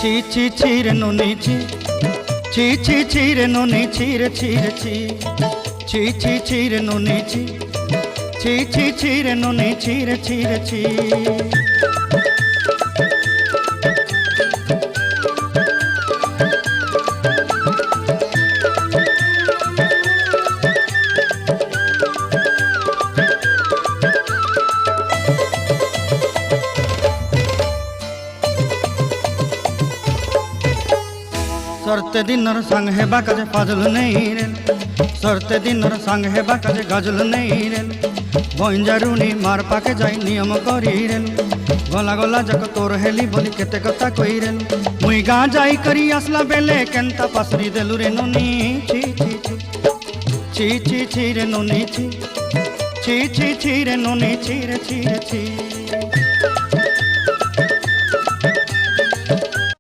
ছি ছি ছি রে নুনি ছি ছি ছি ছি রে নুনি ছি রে ছি রে ছি ছি ছি ছি রে নুনি ছি ছি ছি ছি রে নুনি ছি রে ছি রে ছি। सरते दिनर संग हेबा काजे फाजल नहीं रेल सरते दिनर संग हेबा काजे गजल नहीं रेल बंजारुनी मार पाके जाई नियम करी रेल गला गला जक तोर हेली बोली केते कथा कई रेल मुई गा जाई करी आसला बेले केंता पासरी देलु रे नुनी छी छी छी छी छी छी रे नुनी छी छी छी छी रे नुनी छी रे छी रे छी।